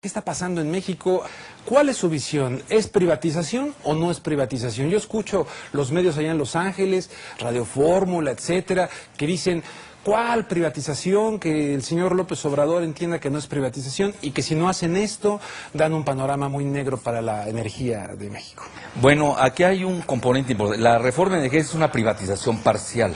¿Qué está pasando en México? ¿Cuál es su visión? ¿Es privatización o no es privatización? Yo escucho los medios allá en Los Ángeles, Radio Fórmula, etcétera, que dicen, ¿cuál privatización? Que el señor López Obrador entienda que no es privatización y que si no hacen esto, dan un panorama muy negro para la energía de México. Bueno, aquí hay un componente importante. La reforma de energía es una privatización parcial.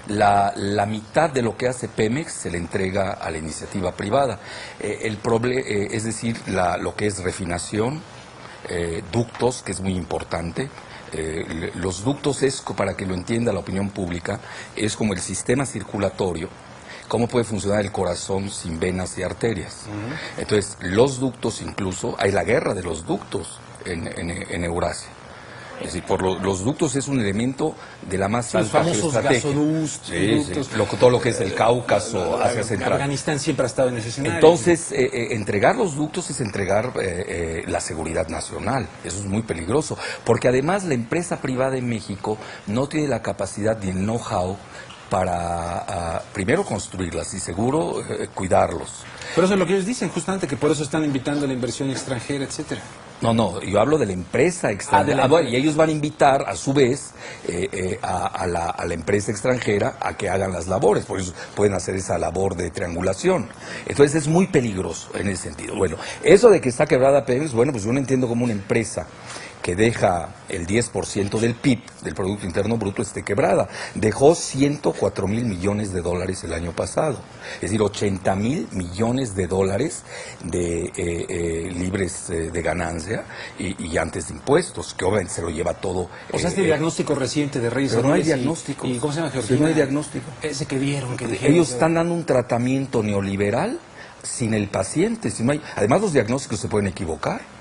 La mitad de lo que hace Pemex se le entrega a la iniciativa privada. Es decir, lo que es refinación, ductos, que es muy importante. Los ductos es, para que lo entienda la opinión pública, es como el sistema circulatorio. ¿Cómo puede funcionar el corazón sin venas y arterias? Entonces, los ductos incluso, hay la guerra de los ductos en Eurasia. Es decir, los ductos es un elemento de la más alta geoestrategia. Todo lo que es el Cáucaso, Asia Central. Afganistán siempre ha estado en ese escenario. Entonces, entregar los ductos es entregar la seguridad nacional. Eso es muy peligroso, porque además la empresa privada en México no tiene la capacidad ni el know-how para, primero, construirlas y, seguro, cuidarlos. Pero eso es lo que ellos dicen, justamente, que por eso están invitando a la inversión extranjera, etcétera. No, yo hablo de la empresa extranjera. Y ellos van a invitar, a su vez, a la empresa extranjera a que hagan las labores, por eso pueden hacer esa labor de triangulación. Entonces es muy peligroso en ese sentido. Bueno, eso de que está quebrada Pemex, bueno, pues yo lo entiendo como una empresa que deja el 10% del PIB, del Producto Interno Bruto, esté quebrada. Dejó 104,000 millones de dólares el año pasado. Es decir, 80,000 millones de dólares libres de ganancia y antes de impuestos, que obviamente se lo lleva todo. O sea, este diagnóstico reciente de Reyes. Pero no hay diagnóstico. ¿Y cómo se llama, Georgina? Sí, no hay diagnóstico. Ese que vieron, que dijeron. Ellos están dando un tratamiento neoliberal sin el paciente. Además, los diagnósticos se pueden equivocar.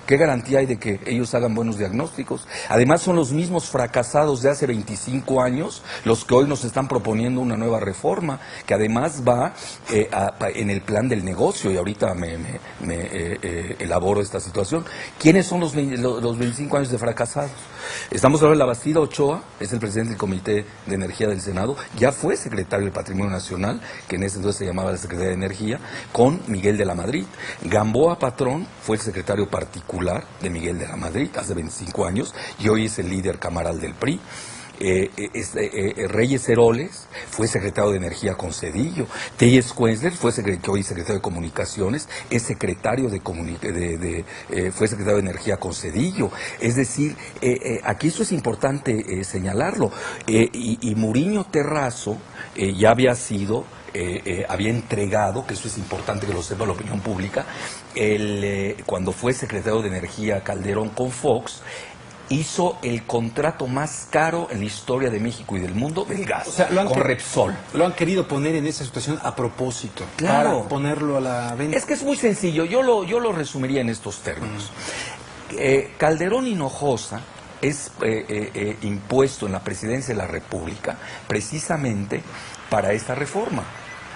¿Qué garantía hay de que ellos hagan buenos diagnósticos? Además, son los mismos fracasados de hace 25 años los que hoy nos están proponiendo una nueva reforma, que además va en el plan del negocio, y ahorita me elaboro esta situación. ¿Quiénes son los 25 años de fracasados? Estamos hablando de La Bastida Ochoa, es el presidente del Comité de Energía del Senado, ya fue secretario del Patrimonio Nacional, que en ese entonces se llamaba la Secretaría de Energía, con Miguel de la Madrid. Gamboa Patrón fue el secretario particular de Miguel de la Madrid hace 25 años, y hoy es el líder camaral del PRI. Reyes Heroles fue secretario de Energía con Zedillo. Telles Quenzler fue que hoy secretario de Comunicaciones, es secretario fue secretario de Energía con Zedillo. Es decir, aquí eso es importante señalarlo. Y Muriño Terrazo ya había sido, había entregado, que eso es importante que lo sepa la opinión pública, cuando fue secretario de Energía Calderón con Fox, hizo el contrato más caro en la historia de México y del mundo del gas, o sea, con Repsol. Lo han querido poner en esa situación a propósito, claro, para ponerlo a la venta. Es que es muy sencillo, yo lo resumiría en estos términos. Calderón Hinojosa es impuesto en la presidencia de la República precisamente para esta reforma.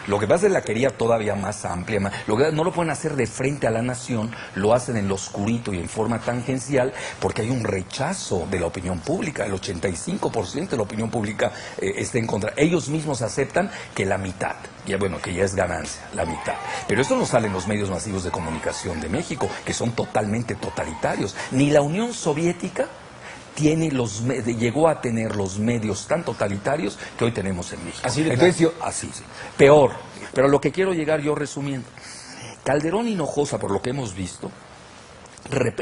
Lo que pasa es que la quería todavía más amplia, no lo pueden hacer de frente a la nación, lo hacen en lo oscurito y en forma tangencial, porque hay un rechazo de la opinión pública, el 85% de la opinión pública está en contra. Ellos mismos aceptan que la mitad, que ya es ganancia, la mitad. Pero esto no sale en los medios masivos de comunicación de México, que son totalmente totalitarios. Ni la Unión Soviética llegó a tener los medios tan totalitarios que hoy tenemos en México. Así sí. Peor. Pero a lo que quiero llegar yo resumiendo. Calderón Hinojosa, por lo que hemos visto,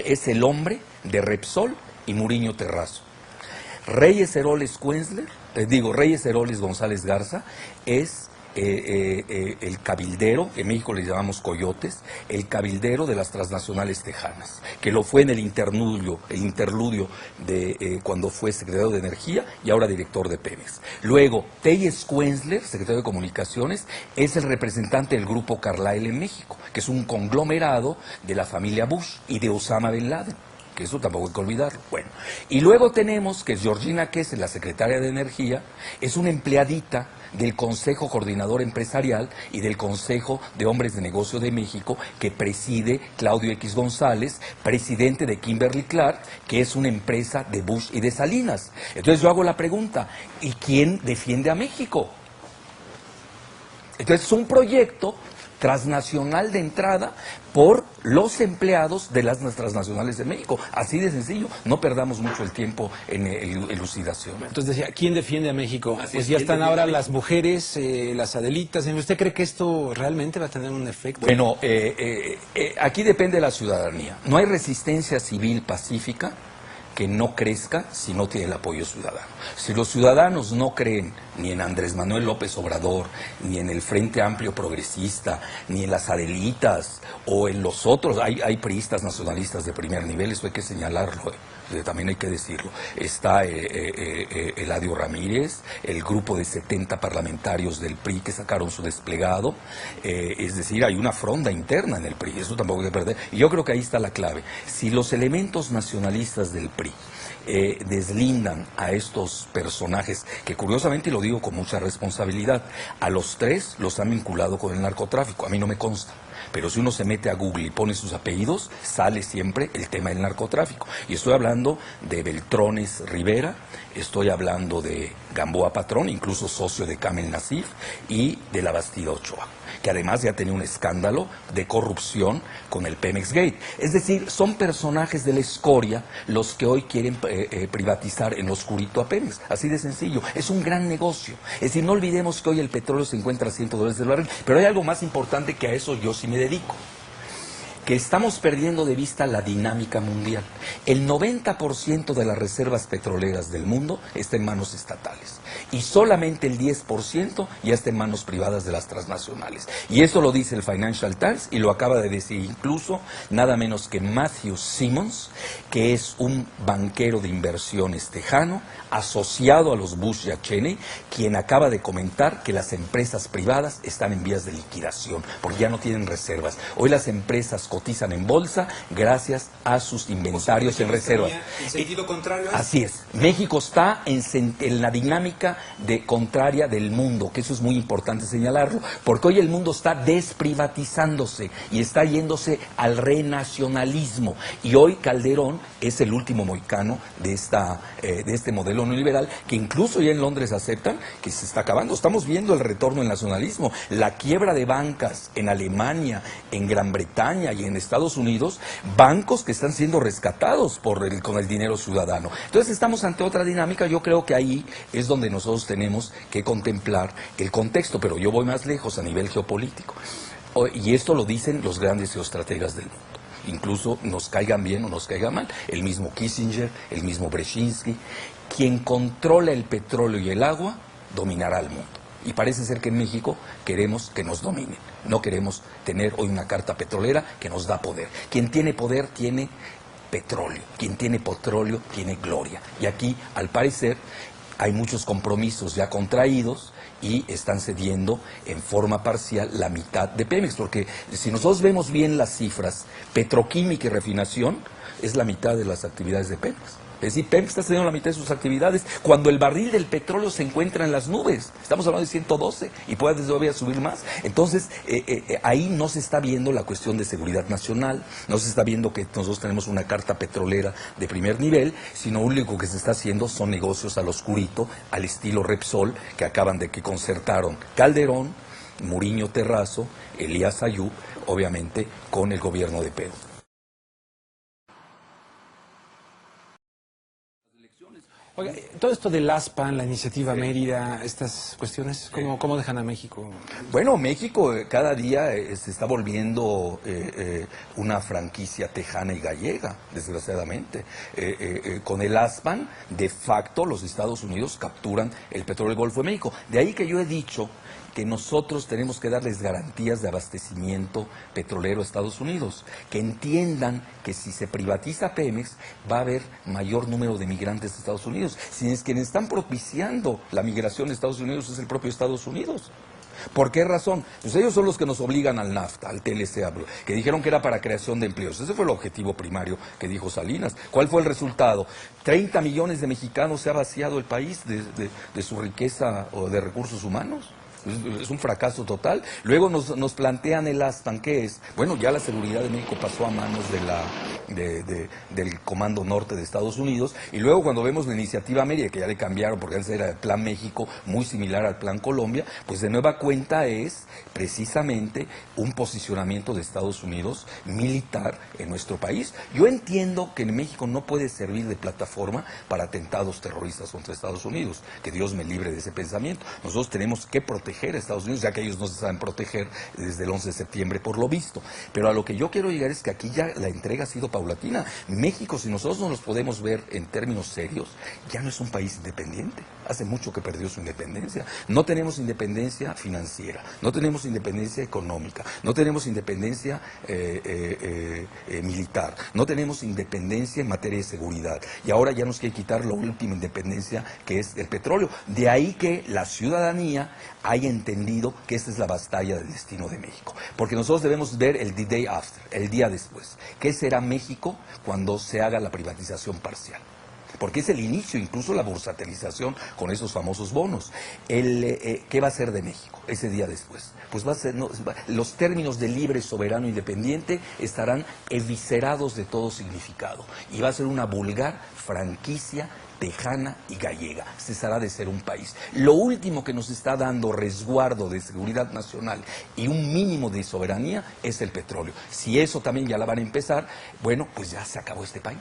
es el hombre de Repsol y Muriño Terrazo. Reyes Heroles González Garza es el cabildero, en México le llamamos coyotes, el cabildero de las transnacionales tejanas, que lo fue en el interludio de cuando fue secretario de Energía y ahora director de Pemex. Luego, Telles Quenzler, secretario de Comunicaciones, es el representante del grupo Carlyle en México, que es un conglomerado de la familia Bush y de Osama Bin Laden, que eso tampoco hay que olvidarlo. Bueno, y luego tenemos que Georgina Kessler, la secretaria de Energía, es una empleadita del Consejo Coordinador Empresarial y del Consejo de Hombres de Negocio de México, que preside Claudio X González, presidente de Kimberly-Clark, que es una empresa de Bush y de Salinas. Entonces yo hago la pregunta, ¿y quién defiende a México? Entonces es un proyecto transnacional de entrada por los empleados de las transnacionales de México. Así de sencillo, no perdamos mucho el tiempo en elucidación. Entonces decía, ¿quién defiende a México? Pues ya están ahora las mujeres, las Adelitas. ¿Usted cree que esto realmente va a tener un efecto? Bueno, aquí depende de la ciudadanía. No hay resistencia civil pacífica que no crezca si no tiene el apoyo ciudadano. Si los ciudadanos no creen ni en Andrés Manuel López Obrador, ni en el Frente Amplio Progresista, ni en las Adelitas, o en los otros, hay priistas nacionalistas de primer nivel, eso hay que señalarlo, también hay que decirlo. Está Eladio Ramírez, el grupo de 70 parlamentarios del PRI que sacaron su desplegado, es decir, hay una fronda interna en el PRI, eso tampoco hay que perder, y yo creo que ahí está la clave. Si los elementos nacionalistas del PRI deslindan a estos personajes, que curiosamente, y lo digo con mucha responsabilidad, a los tres los han vinculado con el narcotráfico, a mí no me consta. Pero si uno se mete a Google y pone sus apellidos, sale siempre el tema del narcotráfico. Y estoy hablando de Beltrones Rivera, estoy hablando de Gamboa Patrón, incluso socio de Kamel Nasif, y de la Bastida Ochoa, que además ya tenía un escándalo de corrupción con el Pemex Gate. Es decir, son personajes de la escoria los que hoy quieren privatizar en lo oscurito a Pemex. Así de sencillo. Es un gran negocio. Es decir, no olvidemos que hoy el petróleo se encuentra a $100 el barril, pero hay algo más importante que a eso yo sí me dedico. Que estamos perdiendo de vista la dinámica mundial. El 90% de las reservas petroleras del mundo está en manos estatales y solamente el 10% ya está en manos privadas de las transnacionales. Y eso lo dice el Financial Times y lo acaba de decir incluso nada menos que Matthew Simmons, que es un banquero de inversiones tejano asociado a los Bush y a Cheney, quien acaba de comentar que las empresas privadas están en vías de liquidación porque ya no tienen reservas. Hoy las empresas cotizan en bolsa gracias a sus inventarios en reservas. En sentido contrario. Así es. México está en la dinámica contraria del mundo, que eso es muy importante señalarlo, porque hoy el mundo está desprivatizándose y está yéndose al renacionalismo. Y hoy Calderón es el último mohicano de este modelo neoliberal, que incluso ya en Londres aceptan que se está acabando. Estamos viendo el retorno del nacionalismo, la quiebra de bancas en Alemania, en Gran Bretaña y en Estados Unidos, bancos que están siendo rescatados con el dinero ciudadano. Entonces estamos ante otra dinámica. Yo creo que ahí es donde nosotros tenemos que contemplar el contexto, pero yo voy más lejos a nivel geopolítico. Y esto lo dicen los grandes geoestrategas del mundo. Incluso nos caigan bien o nos caigan mal. El mismo Kissinger, el mismo Brzezinski. Quien controla el petróleo y el agua dominará al mundo. Y parece ser que en México queremos que nos dominen. No queremos tener hoy una carta petrolera que nos da poder. Quien tiene poder tiene petróleo. Quien tiene petróleo tiene gloria. Y aquí, al parecer, hay muchos compromisos ya contraídos y están cediendo en forma parcial la mitad de Pemex. Porque si nosotros vemos bien las cifras, petroquímica y refinación es la mitad de las actividades de Pemex. Es decir, Pemex está cediendo la mitad de sus actividades cuando el barril del petróleo se encuentra en las nubes. Estamos hablando de 112 y puede todavía subir más. Entonces, ahí no se está viendo la cuestión de seguridad nacional, no se está viendo que nosotros tenemos una carta petrolera de primer nivel, sino lo único que se está haciendo son negocios al oscurito, al estilo Repsol, que concertaron Calderón, Muriño Terrazo, Elías Ayub, obviamente con el gobierno de Pedro. Oiga, todo esto del ASPAN, la iniciativa Mérida, estas cuestiones, ¿cómo dejan a México? Bueno, México cada día se está volviendo una franquicia tejana y gallega, desgraciadamente. Con el ASPAN, de facto, los Estados Unidos capturan el petróleo del Golfo de México. De ahí que yo he dicho que nosotros tenemos que darles garantías de abastecimiento petrolero a Estados Unidos, que entiendan que si se privatiza Pemex va a haber mayor número de migrantes de Estados Unidos. Si es quienes están propiciando la migración de Estados Unidos es el propio Estados Unidos. ¿Por qué razón? Pues ellos son los que nos obligan al NAFTA, al TLC, que dijeron que era para creación de empleos. Ese fue el objetivo primario que dijo Salinas. ¿Cuál fue el resultado? 30 millones de mexicanos se ha vaciado el país de su riqueza o de recursos humanos. Es un fracaso total. Luego nos plantean el ASTAN, ¿qué es? Bueno, ya la seguridad de México pasó a manos del Comando Norte de Estados Unidos, y luego cuando vemos la iniciativa Mérida, que ya le cambiaron porque antes era el Plan México, muy similar al Plan Colombia, pues de nueva cuenta es precisamente un posicionamiento de Estados Unidos militar en nuestro país. Yo entiendo que en México no puede servir de plataforma para atentados terroristas contra Estados Unidos, que Dios me libre de ese pensamiento. Nosotros tenemos que proteger a Estados Unidos, ya que ellos no se saben proteger desde el 11 de septiembre por lo visto. Pero a lo que yo quiero llegar es que aquí ya la entrega ha sido paulatina. México, si nosotros no los podemos ver en términos serios, ya no es un país independiente. Hace mucho que perdió su independencia. No tenemos independencia financiera, no tenemos independencia económica, no tenemos independencia militar, no tenemos independencia en materia de seguridad. Y ahora ya nos quiere quitar la última independencia, que es el petróleo. De ahí que la ciudadanía haya entendido que esta es la batalla del destino de México. Porque nosotros debemos ver el the day after, el día después. ¿Qué será México cuando se haga la privatización parcial? Porque es el inicio, incluso la bursatilización con esos famosos bonos. ¿Qué va a ser de México ese día después? Pues va a ser, los términos de libre, soberano, independiente estarán eviscerados de todo significado. Y va a ser una vulgar franquicia tejana y gallega. Cesará de ser un país. Lo último que nos está dando resguardo de seguridad nacional y un mínimo de soberanía es el petróleo. Si eso también ya la van a empezar, bueno, pues ya se acabó este país.